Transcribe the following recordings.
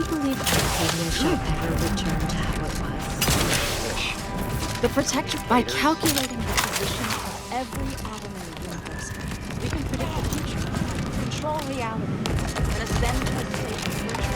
believe Arcadia shall ever return to how it was? The protector, by calculating the position of every atom in the universe, we can predict the future, control reality, and ascend to a state of virtual thought.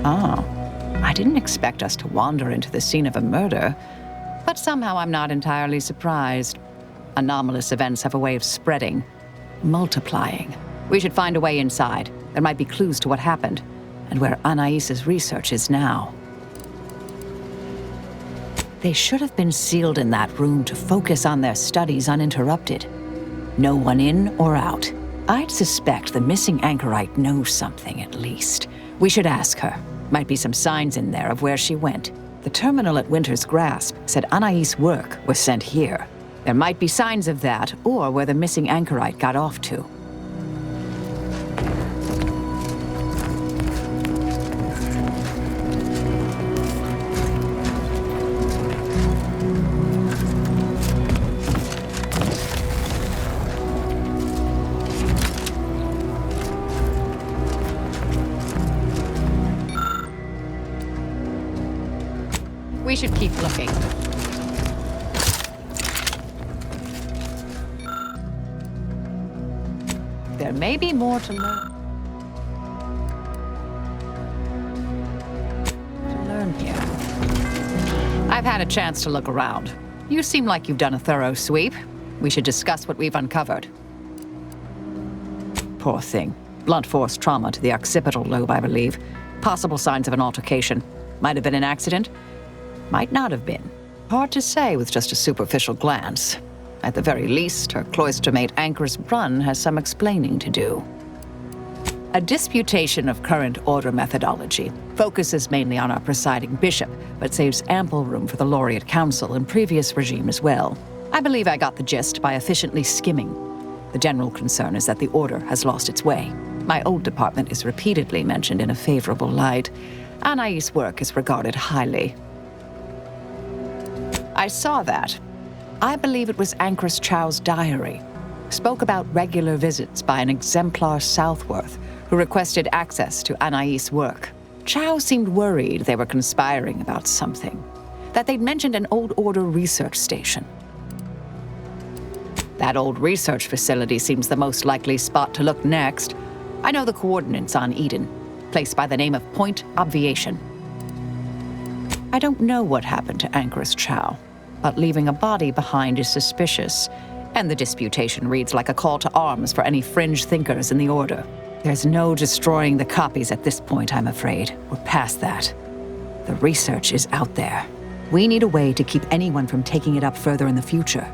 Oh, I didn't expect us to wander into the scene of a murder, but somehow I'm not entirely surprised. Anomalous events have a way of spreading, multiplying. We should find a way inside. There might be clues to what happened, and where Anais's research is now. They should have been sealed in that room to focus on their studies uninterrupted. No one in or out. I'd suspect the missing anchorite knows something, at least. We should ask her. Might be some signs in there of where she went. The terminal at Winter's Grasp said Anais' work was sent here. There might be signs of that, or where the missing anchorite got off to. We should keep looking. There may be more to learn. Here. I've had a chance to look around. You seem like you've done a thorough sweep. We should discuss what we've uncovered. Poor thing. Blunt force trauma to the occipital lobe, I believe. Possible signs of an altercation. Might have been an accident. Might not have been. Hard to say with just a superficial glance. At the very least, her cloistermate Anchor's Run has some explaining to do. A disputation of current order methodology focuses mainly on our presiding bishop, but saves ample room for the Laureate Council and previous regime as well. I believe I got the gist by efficiently skimming. The general concern is that the order has lost its way. My old department is repeatedly mentioned in a favorable light. Anais' work is regarded highly. I saw that. I believe it was Anchoress Chow's diary. Spoke about regular visits by an exemplar Southworth who requested access to Anais' work. Chow seemed worried they were conspiring about something, that they'd mentioned an old order research station. That old research facility seems the most likely spot to look next. I know the coordinates on Eden, place by the name of Point Obviation. I don't know what happened to Anchoress Chow, but leaving a body behind is suspicious, and the disputation reads like a call to arms for any fringe thinkers in the Order. There's no destroying the copies at this point, I'm afraid. We're past that. The research is out there. We need a way to keep anyone from taking it up further in the future.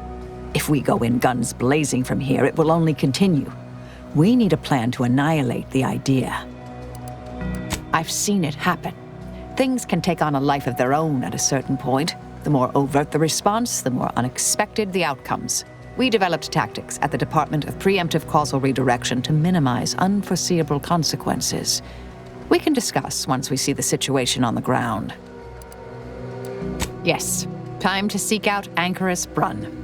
If we go in guns blazing from here, it will only continue. We need a plan to annihilate the idea. I've seen it happen. Things can take on a life of their own at a certain point. The more overt the response, the more unexpected the outcomes. We developed tactics at the Department of Preemptive Causal Redirection to minimize unforeseeable consequences. We can discuss once we see the situation on the ground. Yes, time to seek out Anchorus Brunn.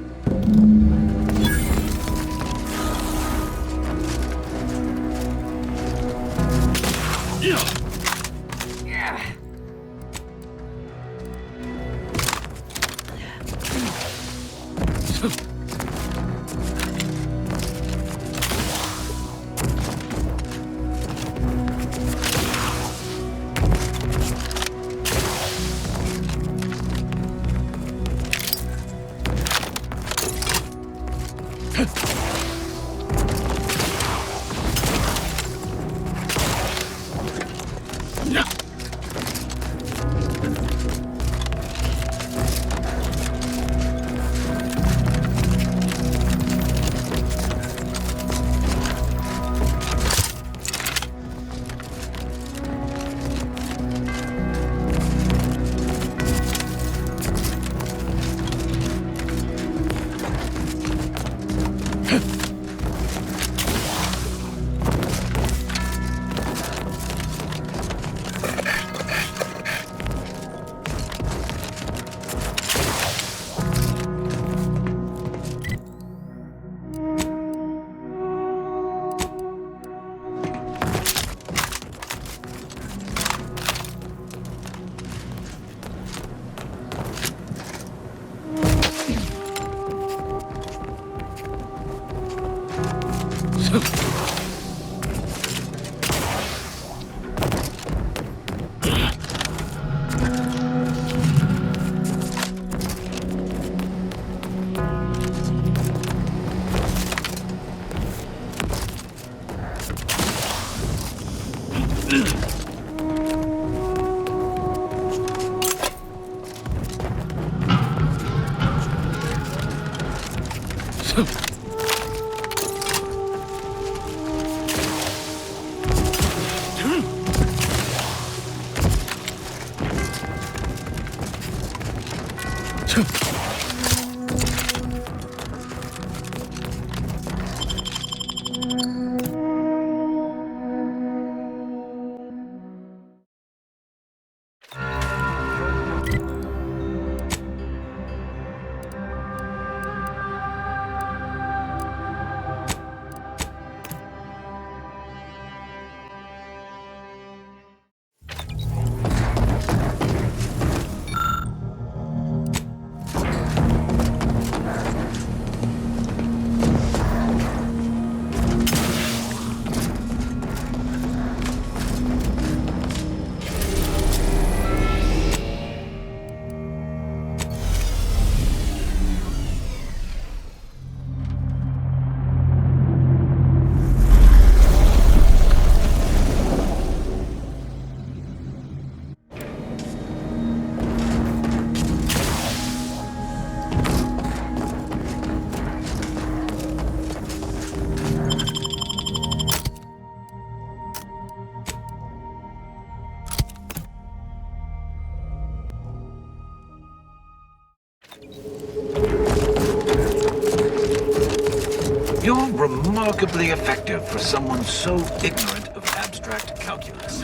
You're remarkably effective for someone so ignorant of abstract calculus.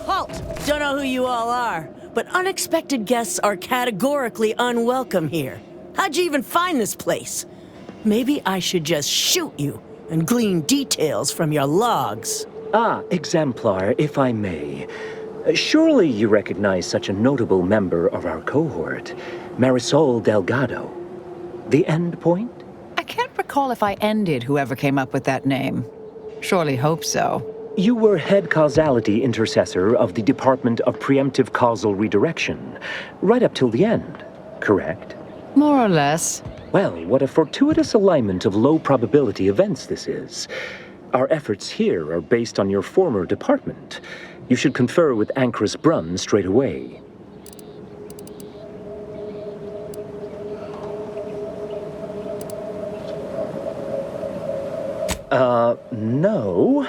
Halt! Don't know who you all are, but unexpected guests are categorically unwelcome here. How'd you even find this place? Maybe I should just shoot you and glean details from your logs. Ah, Exemplar, if I may. Surely you recognize such a notable member of our cohort, Marisol Delgado. The end point? I can't recall if I ended whoever came up with that name. Surely hope so. You were head causality intercessor of the Department of Preemptive Causal Redirection, right up till the end, correct? More or less. Well, what a fortuitous alignment of low probability events this is. Our efforts here are based on your former department. You should confer with Anchorus Brunn straight away. No.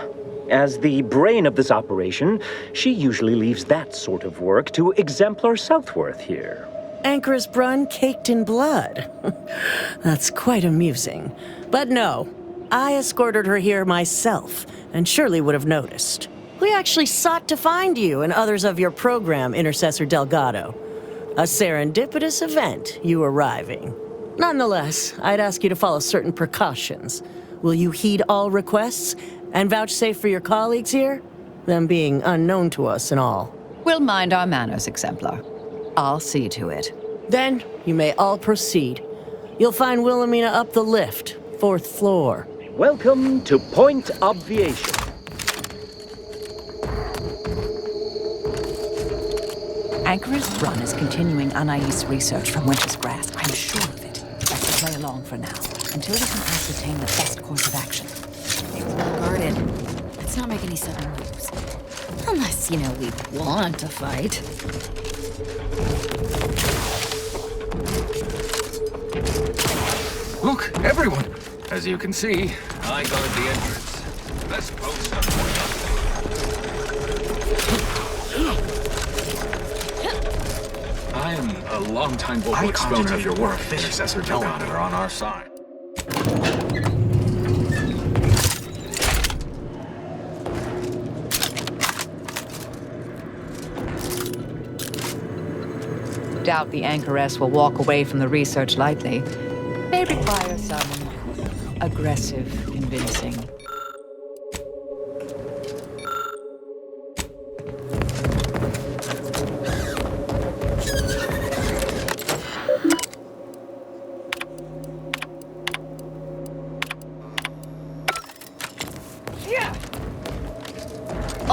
As the brain of this operation, she usually leaves that sort of work to Exemplar Southworth here. Anchorus Brunn caked in blood. That's quite amusing. But no, I escorted her here myself, and surely would have noticed. We actually sought to find you and others of your program, Intercessor Delgado. A serendipitous event, you arriving. Nonetheless, I'd ask you to follow certain precautions. Will you heed all requests and vouchsafe for your colleagues here? Them being unknown to us and all. We'll mind our manners, Exemplar. I'll see to it. Then, you may all proceed. You'll find Wilhelmina up the lift, 4th floor. Welcome to Point Obviation. Anchor's Run is continuing Anais' research from Winter's Grasp. I'm sure of it. Let's play along for now, until we can ascertain the best course of action. Things well guarded. Let's not make any sudden moves. Unless, we want to fight. Look, everyone! As you can see, I guard the entrance. Let's post a point up. I am a long-time vocal exponent of your work, Intercessor Delgado, are on our side. Doubt the Anchoress will walk away from the research lightly. May require some aggressive convincing.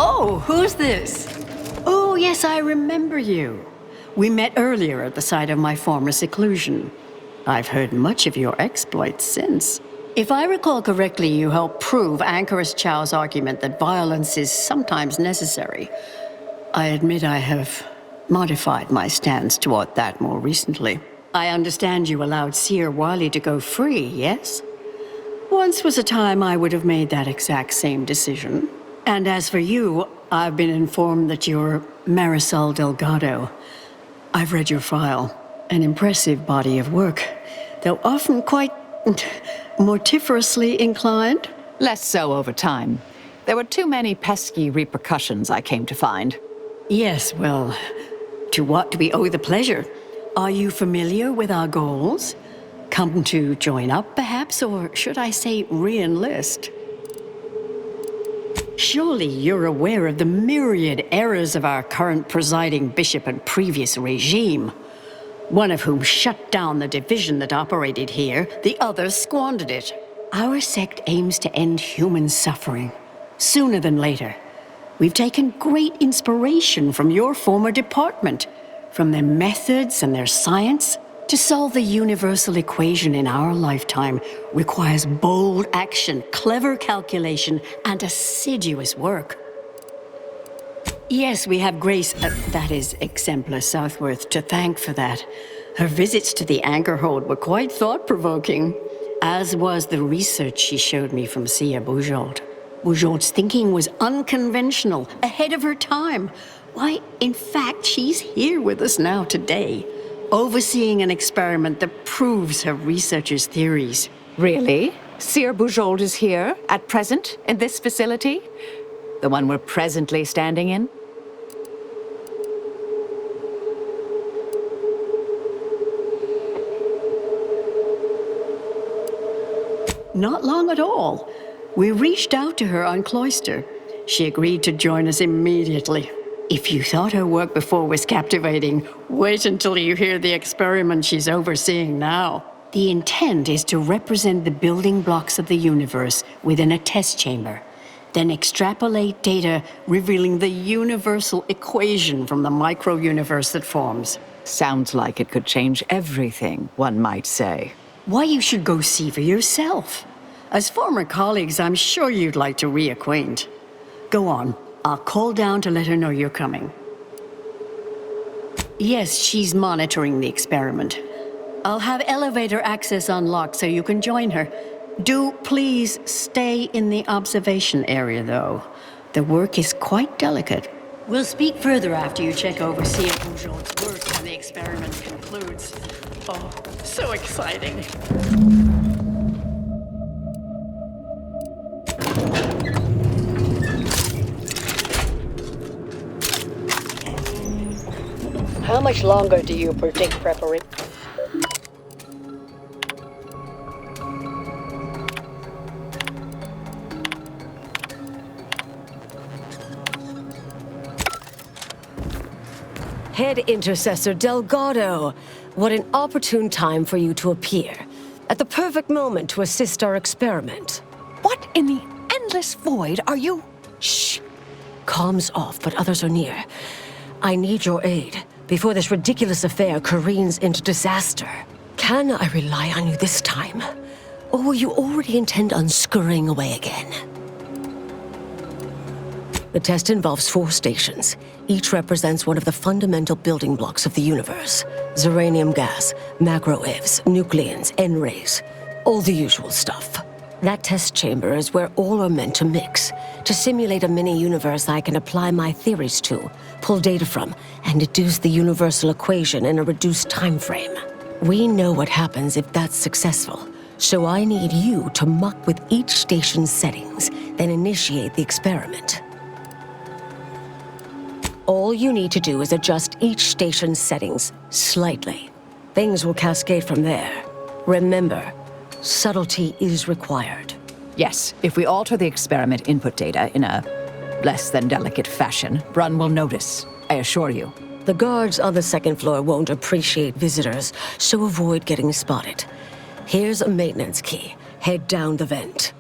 Oh, who's this? Oh, yes, I remember you. We met earlier at the site of my former seclusion. I've heard much of your exploits since. If I recall correctly, you helped prove Anchoress Chow's argument that violence is sometimes necessary. I admit I have modified my stance toward that more recently. I understand you allowed Seer Wiley to go free, yes? Once was a time I would have made that exact same decision. And as for you, I've been informed that you're Marisol Delgado. I've read your file. An impressive body of work, though often quite mortiferously inclined. Less so over time. There were too many pesky repercussions, I came to find. Yes, well, to what do we owe the pleasure? Are you familiar with our goals? Come to join up, perhaps, or should I say re-enlist? Surely you're aware of the myriad errors of our current presiding bishop and previous regime. One of whom shut down the division that operated here, the other squandered it. Our sect aims to end human suffering, sooner than later. We've taken great inspiration from your former department, from their methods and their science. To solve the universal equation in our lifetime requires bold action, clever calculation, and assiduous work. Yes, we have Grace, that is Exemplar Southworth, to thank for that. Her visits to the Anchorhold were quite thought-provoking, as was the research she showed me from Sia Bujold. Bujold's thinking was unconventional, ahead of her time. Why, in fact, she's here with us now today, overseeing an experiment that proves her researcher's theories. Really? Seer Bujold is here, at present, in this facility? The one we're presently standing in? Not long at all. We reached out to her on Cloister. She agreed to join us immediately. If you thought her work before was captivating, wait until you hear the experiment she's overseeing now. The intent is to represent the building blocks of the universe within a test chamber, then extrapolate data revealing the universal equation from the micro-universe that forms. Sounds like it could change everything, one might say. Why, you should go see for yourself. As former colleagues, I'm sure you'd like to reacquaint. Go on. I'll call down to let her know you're coming. Yes, she's monitoring the experiment. I'll have elevator access unlocked so you can join her. Do please stay in the observation area, though. The work is quite delicate. We'll speak further after you check over Sia Bujold's work and the experiment concludes. Oh, so exciting. How much longer do you predict preparation? Head Intercessor Delgado, what an opportune time for you to appear. At the perfect moment to assist our experiment. What in the endless void are you? Shh. Comms off, but others are near. I need your aid before this ridiculous affair careens into disaster. Can I rely on you this time? Or will you already intend on scurrying away again? The test involves 4 stations. Each represents one of the fundamental building blocks of the universe. Zeranium gas, macro-ivs, nucleons, N-rays. All the usual stuff. That test chamber is where all are meant to mix. To simulate a mini-universe I can apply my theories to, pull data from, and deduce the universal equation in a reduced time frame. We know what happens if that's successful. So I need you to muck with each station's settings, then initiate the experiment. All you need to do is adjust each station's settings slightly. Things will cascade from there. Remember, subtlety is required. Yes, if we alter the experiment input data in a less than delicate fashion, Brun will notice, I assure you. The guards on the second floor won't appreciate visitors, so avoid getting spotted. Here's a maintenance key. Head down the vent.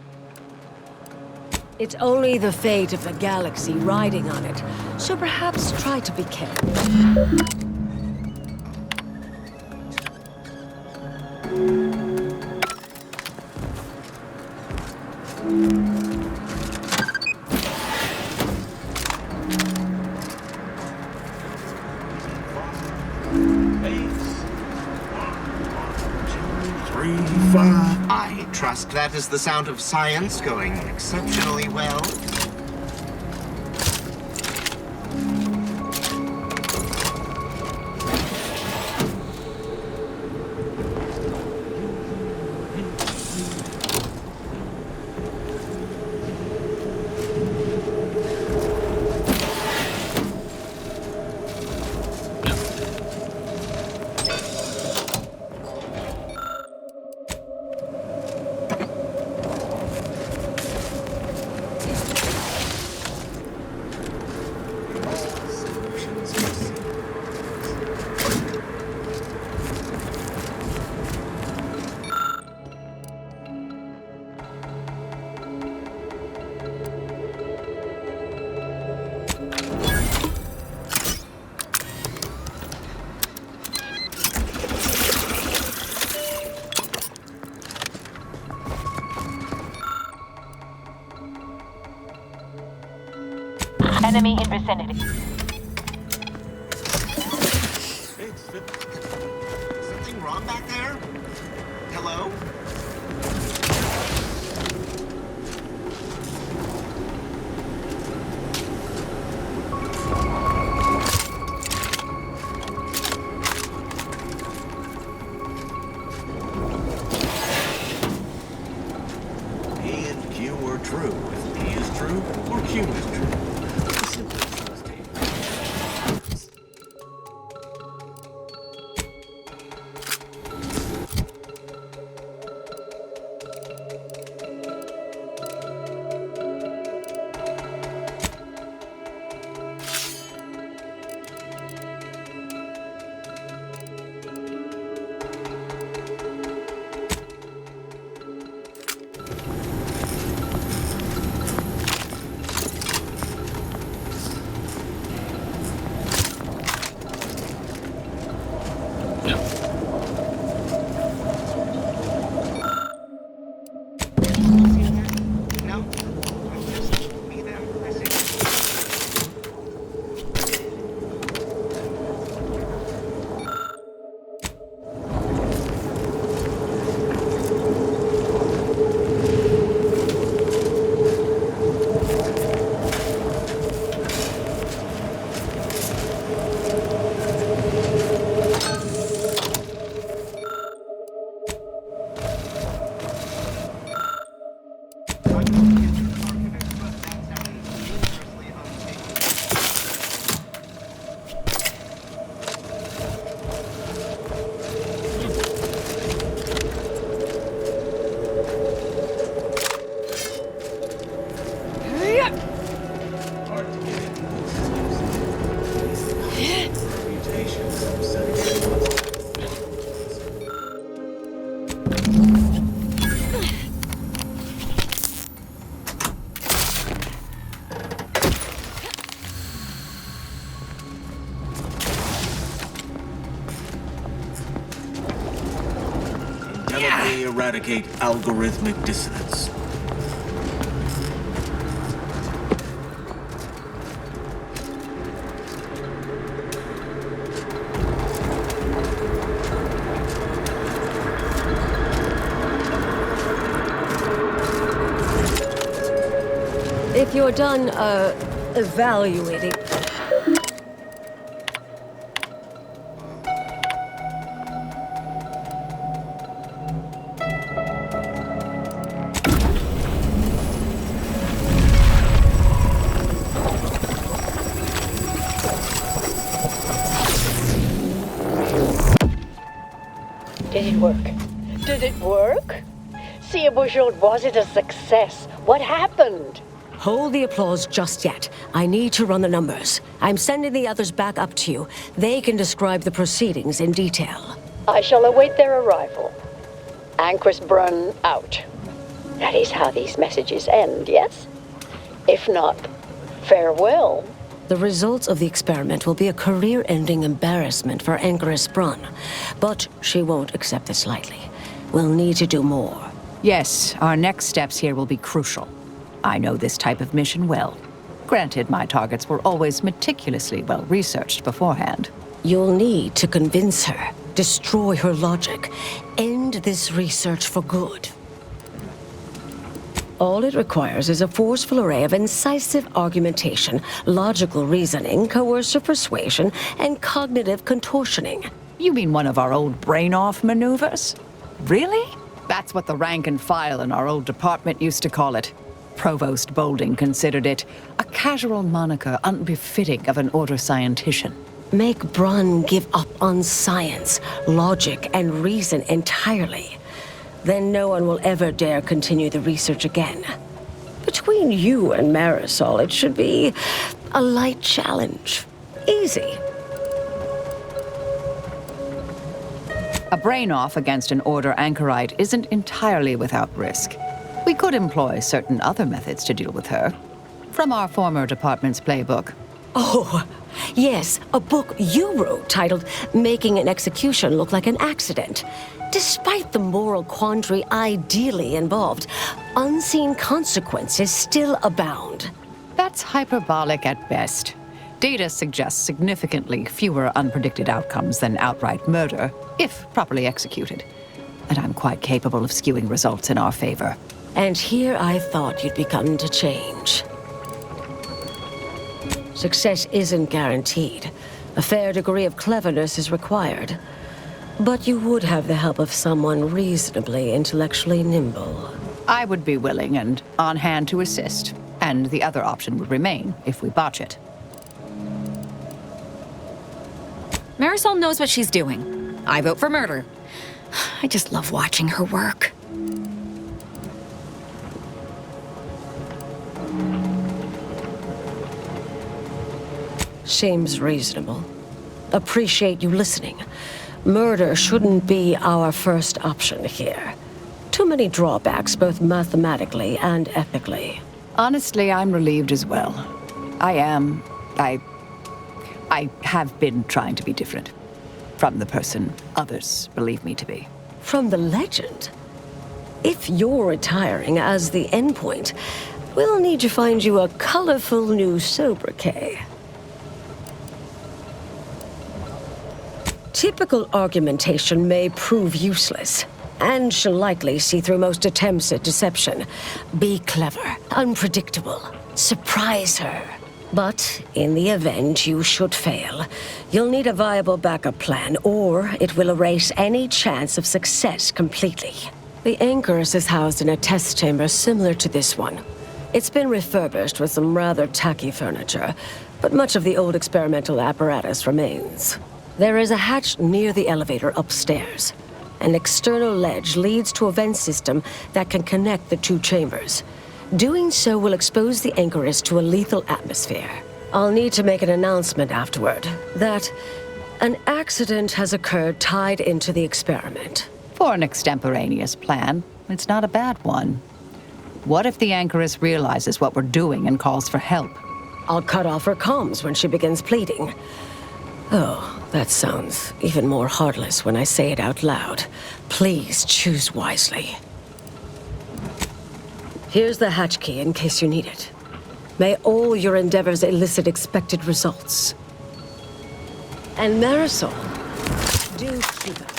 It's only the fate of the galaxy riding on it, so perhaps try to be careful. I trust that is the sound of science going exceptionally well. Enemy in vicinity. Something wrong back there? Hello? P and Q are true. If P is true, or Q is true. Simply trusting. may eradicate algorithmic dissonance. If you're done, evaluating... Did it work? Did it work? See, Bourgeois, was it a success? What happened? Hold the applause just yet. I need to run the numbers. I'm sending the others back up to you. They can describe the proceedings in detail. I shall await their arrival. Anchor's Brun out. That is how these messages end, yes? If not, farewell. The results of the experiment will be a career-ending embarrassment for Anchoress Brun. But she won't accept this lightly. We'll need to do more. Yes, our next steps here will be crucial. I know this type of mission well. Granted, my targets were always meticulously well-researched beforehand. You'll need to convince her, destroy her logic, end this research for good. All it requires is a forceful array of incisive argumentation, logical reasoning, coercive persuasion, and cognitive contortioning. You mean one of our old brain-off maneuvers? Really? That's what the rank and file in our old department used to call it. Provost Bolding considered it a casual moniker unbefitting of an order scientician. Make Brun give up on science, logic, and reason entirely. Then no one will ever dare continue the research again. Between you and Marisol, it should be a light challenge. Easy. A brain-off against an order anchorite isn't entirely without risk. We could employ certain other methods to deal with her. From our former department's playbook. Oh, yes, a book you wrote titled Making an Execution Look Like an Accident. Despite the moral quandary ideally involved, unseen consequences still abound. That's hyperbolic at best. Data suggests significantly fewer unpredicted outcomes than outright murder, if properly executed. And I'm quite capable of skewing results in our favor. And here I thought you'd begun to change. Success isn't guaranteed. A fair degree of cleverness is required. But you would have the help of someone reasonably intellectually nimble. I would be willing and on hand to assist. And the other option would remain if we botch it. Marisol knows what she's doing. I vote for murder. I just love watching her work. Seems reasonable. Appreciate you listening. Murder shouldn't be our first option here. Too many drawbacks, both mathematically and ethically. Honestly, I'm relieved as well. I have been trying to be different. From the person others believe me to be. From the legend? If you're retiring as the endpoint, we'll need to find you a colorful new sobriquet. Typical argumentation may prove useless, and she'll likely see through most attempts at deception. Be clever, unpredictable, surprise her. But in the event you should fail, you'll need a viable backup plan, or it will erase any chance of success completely. The Anchoress is housed in a test chamber similar to this one. It's been refurbished with some rather tacky furniture, but much of the old experimental apparatus remains. There is a hatch near the elevator upstairs. An external ledge leads to a vent system that can connect the two chambers. Doing so will expose the Anchoress to a lethal atmosphere. I'll need to make an announcement afterward that an accident has occurred tied into the experiment. For an extemporaneous plan, it's not a bad one. What if the Anchoress realizes what we're doing and calls for help? I'll cut off her comms when she begins pleading. Oh, that sounds even more heartless when I say it out loud. Please choose wisely. Here's the hatch key in case you need it. May all your endeavors elicit expected results. And Marisol, do keep it.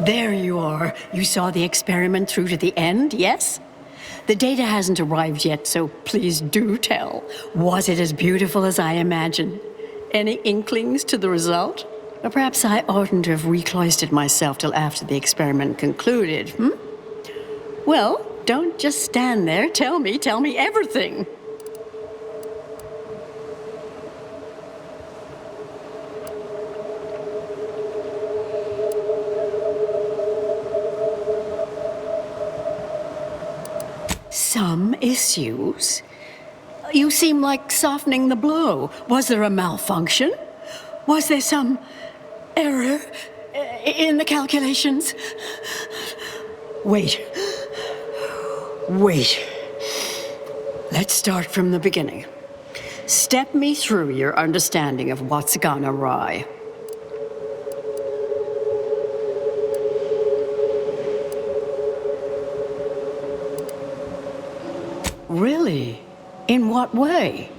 There you are. You saw the experiment through to the end, yes? The data hasn't arrived yet, so please do tell. Was it as beautiful as I imagined? Any inklings to the result? Or perhaps I oughtn't to have recloistered myself till after the experiment concluded, Well, don't just stand there. Tell me everything. Some issues? You seem like softening the blow. Was there a malfunction? Was there some error in the calculations? Wait. Let's start from the beginning. Step me through your understanding of what's gone awry. Really? In what way?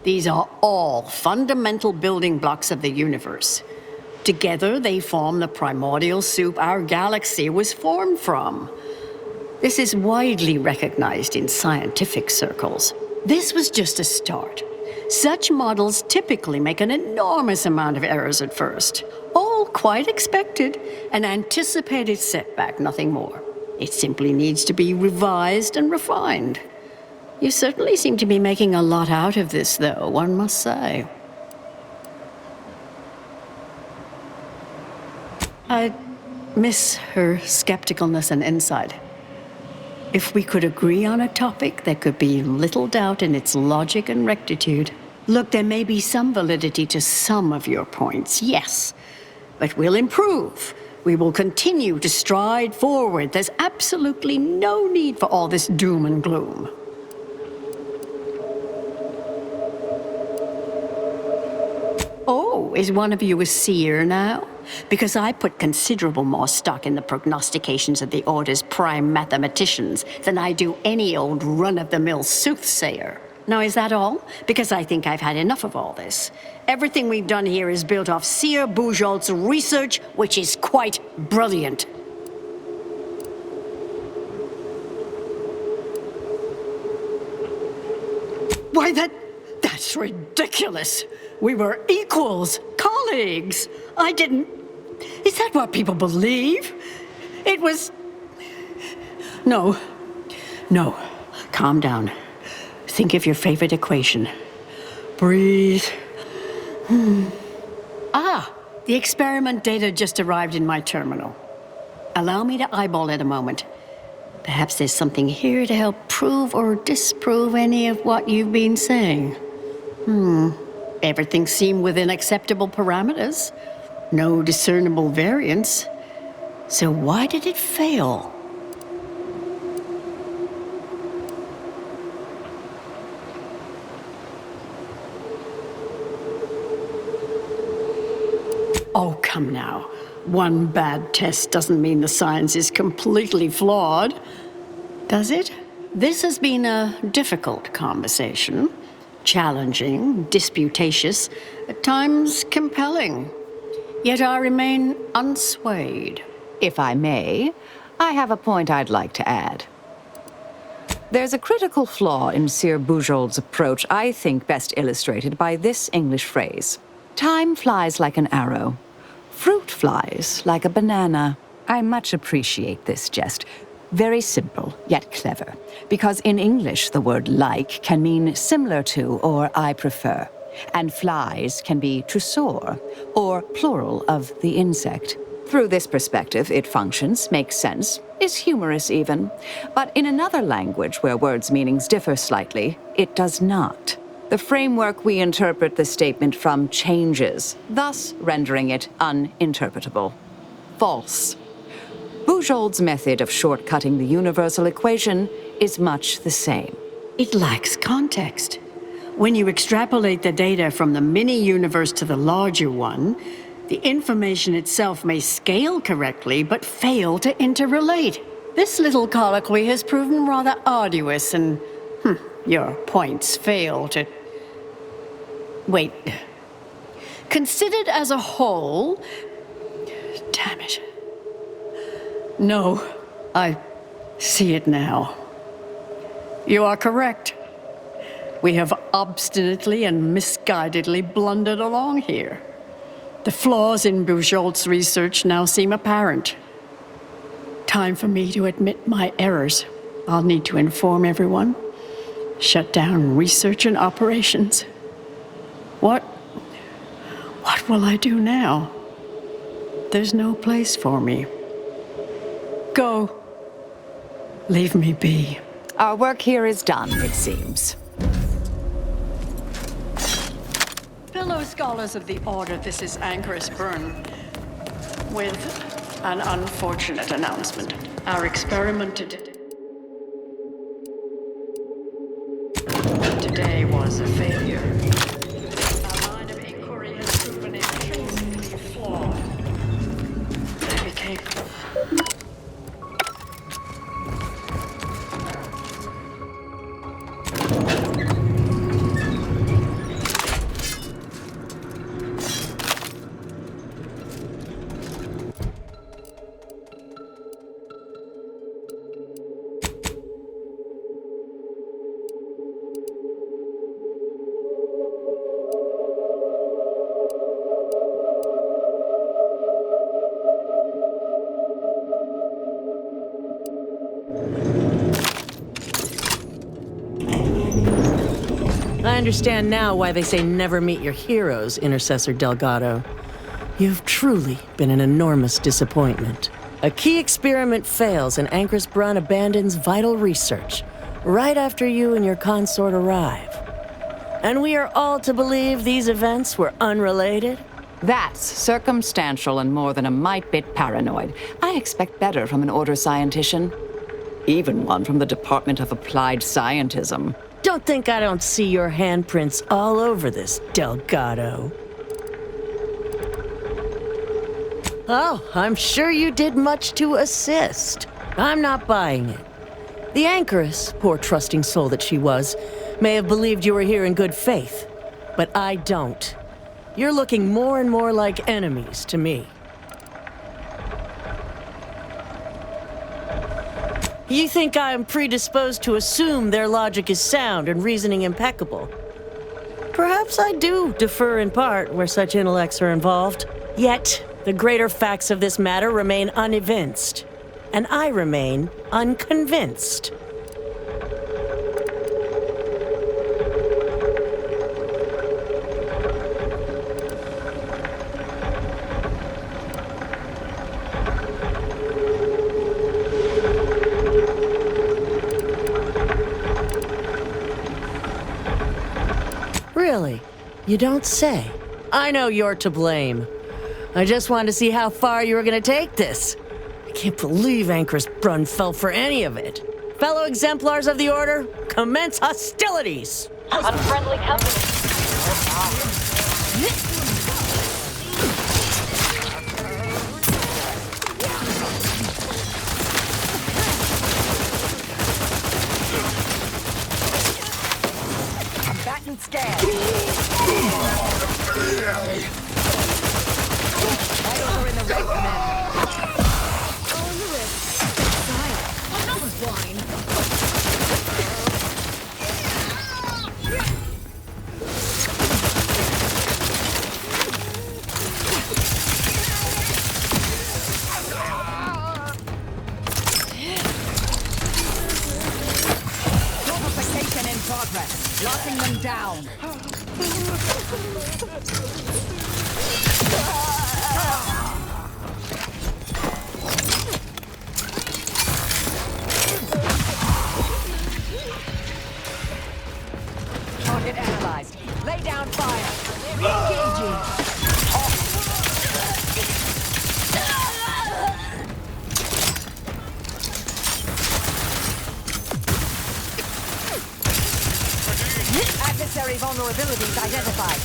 These are all fundamental building blocks of the universe. Together, they form the primordial soup our galaxy was formed from. This is widely recognized in scientific circles. This was just a start. Such models typically make an enormous amount of errors at first. All quite expected, an anticipated setback, nothing more. It simply needs to be revised and refined. You certainly seem to be making a lot out of this, though, one must say. I miss her skepticalness and insight. If we could agree on a topic, there could be little doubt in its logic and rectitude. Look, there may be some validity to some of your points, yes. But we'll improve. We will continue to stride forward. There's absolutely no need for all this doom and gloom. Oh, is one of you a seer now? Because I put considerable more stock in the prognostications of the Order's prime mathematicians than I do any old run-of-the-mill soothsayer. Now, is that all? Because I think I've had enough of all this. Everything we've done here is built off Seer Bujold's research, which is quite brilliant. Why, that's ridiculous. We were equals, colleagues. I didn't... Is that what people believe? It was... No. Calm down. Think of your favorite equation. Breathe. Ah, the experiment data just arrived in my terminal. Allow me to eyeball it a moment. Perhaps there's something here to help prove or disprove any of what you've been saying. Everything seemed within acceptable parameters. No discernible variance. So why did it fail? Oh, come now. One bad test doesn't mean the science is completely flawed, does it? This has been a difficult conversation. Challenging, disputatious, at times compelling. Yet I remain unswayed. If I may, I have a point I'd like to add. There's a critical flaw in Seer Bujold's approach I think best illustrated by this English phrase. Time flies like an arrow. Fruit flies like a banana. I much appreciate this jest. Very simple, yet clever. Because in English, the word like can mean similar to or I prefer. And flies can be to soar, or plural of the insect. Through this perspective, it functions, makes sense, is humorous even. But in another language where words' meanings differ slightly, it does not. The framework we interpret the statement from changes, thus rendering it uninterpretable. False. Bujold's method of shortcutting the universal equation is much the same. It lacks context. When you extrapolate the data from the mini-universe to the larger one, the information itself may scale correctly, but fail to interrelate. This little colloquy has proven rather arduous, and your points fail to... Wait. Considered as a whole... Damn it. No, I see it now. You are correct. We have obstinately and misguidedly blundered along here. The flaws in Bujold's research now seem apparent. Time for me to admit my errors. I'll need to inform everyone. Shut down research and operations. What will I do now? There's no place for me. Go. Leave me be. Our work here is done, it seems. Fellow scholars of the Order, this is Anchoress Byrne, with an unfortunate announcement. Our experiment today was a failure. Our line of inquiry has proven intrinsically flawed. They became... I understand now why they say never meet your heroes, Intercessor Delgado. You've truly been an enormous disappointment. A key experiment fails and Anchoress Brun abandons vital research right after you and your consort arrive. And we are all to believe these events were unrelated? That's circumstantial and more than a mite bit paranoid. I expect better from an Order scientician. Even one from the Department of Applied Scientism. Don't think I don't see your handprints all over this, Delgado. Oh, I'm sure you did much to assist. I'm not buying it. The Anchoress, poor trusting soul that she was, may have believed you were here in good faith, but I don't. You're looking more and more like enemies to me. You think I'm predisposed to assume their logic is sound and reasoning impeccable? Perhaps I do defer in part where such intellects are involved. Yet, the greater facts of this matter remain unevinced, and I remain unconvinced. Really? You don't say. I know you're to blame. I just wanted to see how far you were going to take this. I can't believe Anchoress Brun fell for any of it. Fellow exemplars of the Order, commence hostilities! Unfriendly company. Back and scared. Right over in the right command. On the wrist. Style. Another wine. Fortification in progress. Locking them down. Target analyzed. Lay down fire. Re-engaging. Adversary vulnerabilities identified.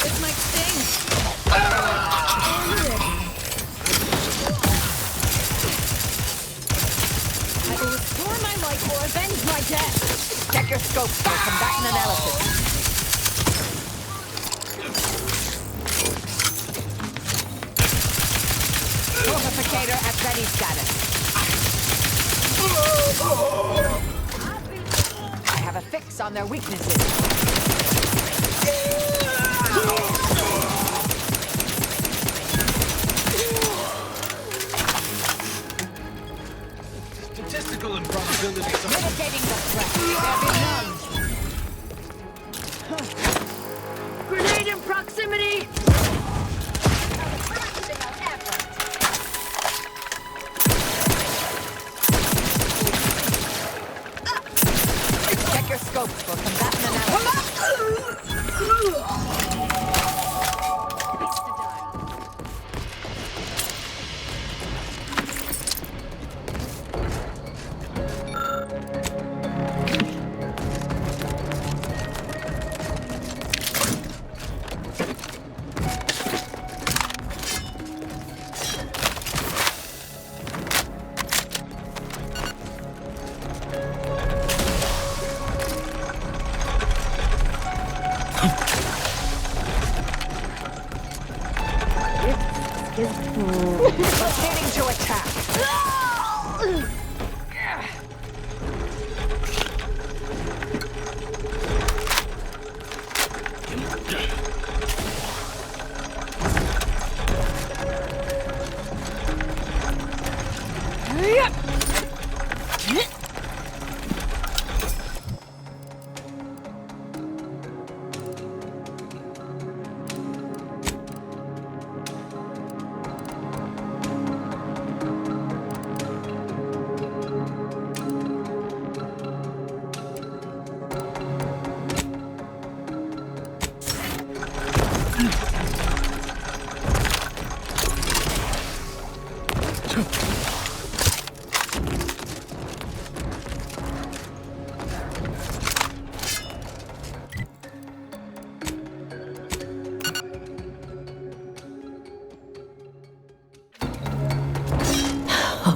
It might sting. I will restore my life or avenge my death. Check your scopes for combatant analysis. Fortificator at ready status. I have a fix on their weaknesses. Statistical improbabilities are... Mitigating the threat. There be none. Grenade in proximity! Check your scopes for combatant analysis. Proceeding to attack.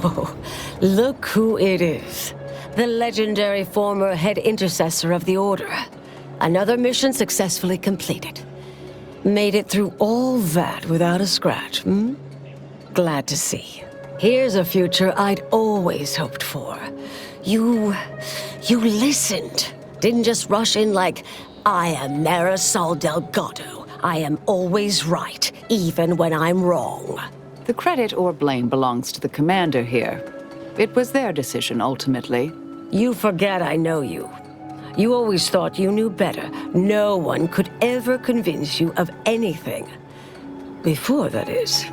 Oh, look who it is. The legendary former head intercessor of the Order. Another mission successfully completed. Made it through all that without a scratch, hmm? Glad to see. Here's a future I'd always hoped for. You listened. Didn't just rush in like, I am Marisol Delgado. I am always right, even when I'm wrong. The credit or blame belongs to the commander here. It was their decision, ultimately. You forget I know you. You always thought you knew better. No one could ever convince you of anything. Before, that is.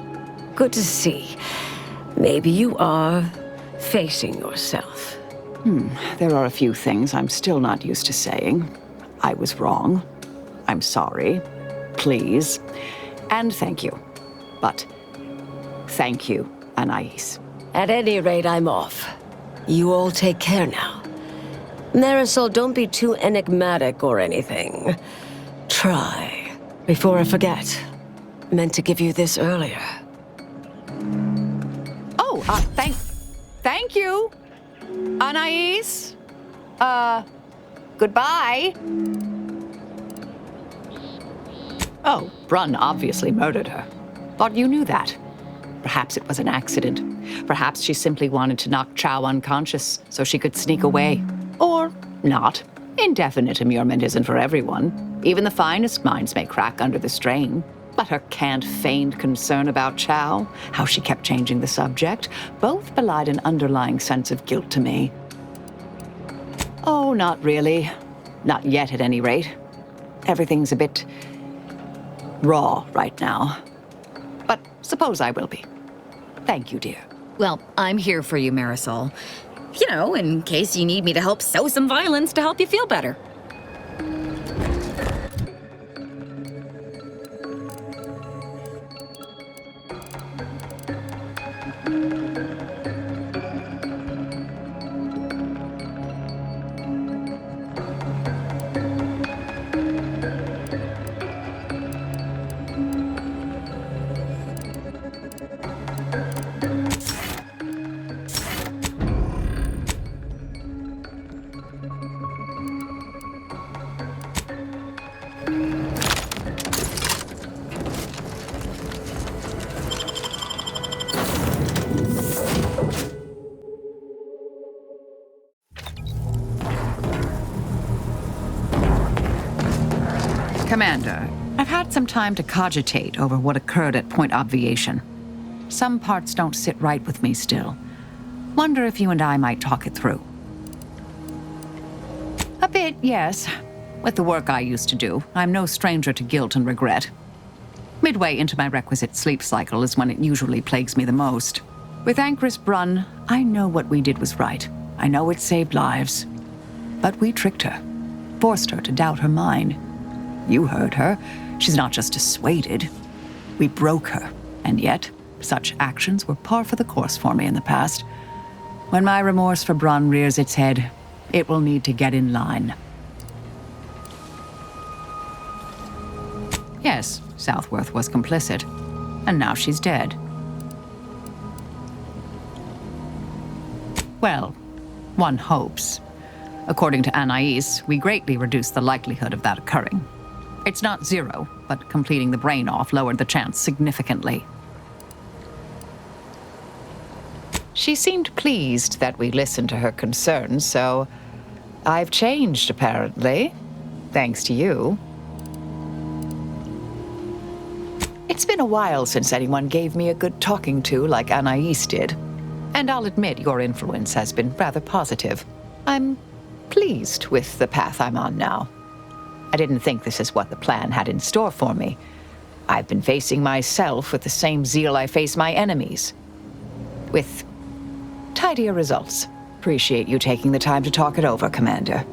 Good to see. Maybe you are facing yourself. There are a few things I'm still not used to saying. I was wrong. I'm sorry. Please. And thank you. But thank you, Anais. At any rate, I'm off. You all take care now. Marisol, don't be too enigmatic or anything. Try. Before I forget. Meant to give you this earlier. Oh, thank you, Anais. Goodbye. Oh, Brunn obviously murdered her. Thought you knew that. Perhaps it was an accident. Perhaps she simply wanted to knock Chow unconscious so she could sneak away. Or not. Indefinite immurement isn't for everyone. Even the finest minds may crack under the strain. But her canned, feigned concern about Chow, how she kept changing the subject, both belied an underlying sense of guilt to me. Oh, not really. Not yet, at any rate. Everything's a bit raw right now. But suppose I will be. Thank you, dear. Well, I'm here for you, Marisol. You know, in case you need me to help sow some violence to help you feel better. Commander, I've had some time to cogitate over what occurred at Point Obviation. Some parts don't sit right with me still. Wonder if you and I might talk it through. A bit, yes. With the work I used to do, I'm no stranger to guilt and regret. Midway into my requisite sleep cycle is when it usually plagues me the most. With Anchoress Brunn, I know what we did was right. I know it saved lives. But we tricked her, forced her to doubt her mind. You heard her. She's not just dissuaded. We broke her. And yet, such actions were par for the course for me in the past. When my remorse for Brunn rears its head, it will need to get in line. Yes, Southworth was complicit. And now she's dead. Well, one hopes. According to Anais, we greatly reduced the likelihood of that occurring. It's not zero, but completing the brain off lowered the chance significantly. She seemed pleased that we listened to her concerns, so I've changed, apparently, thanks to you. It's been a while since anyone gave me a good talking to like Anais did, and I'll admit your influence has been rather positive. I'm pleased with the path I'm on now. I didn't think this is what the plan had in store for me. I've been facing myself with the same zeal I face my enemies. With tidier results. Appreciate you taking the time to talk it over, Commander.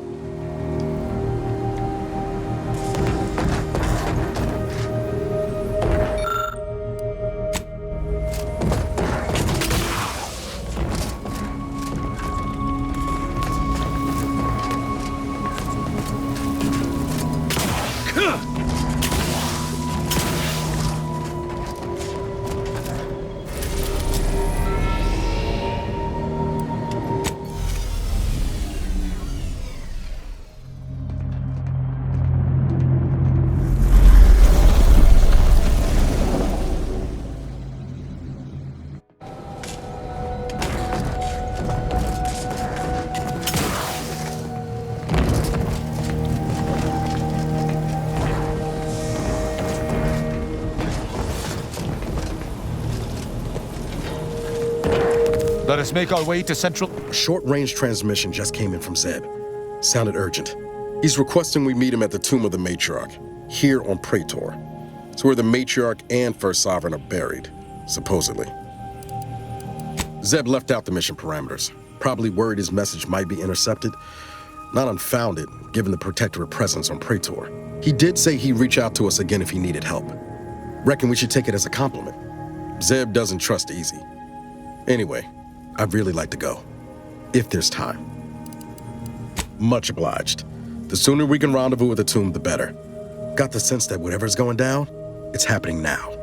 Let us make our way to Central... A short-range transmission just came in from Zeb. Sounded urgent. He's requesting we meet him at the tomb of the Matriarch, here on Praetor. It's where the Matriarch and First Sovereign are buried, supposedly. Zeb left out the mission parameters, probably worried his message might be intercepted. Not unfounded, given the Protectorate presence on Praetor. He did say he'd reach out to us again if he needed help. Reckon we should take it as a compliment. Zeb doesn't trust easy. Anyway, I'd really like to go, if there's time. Much obliged. The sooner we can rendezvous at the tomb, the better. Got the sense that whatever's going down, it's happening now.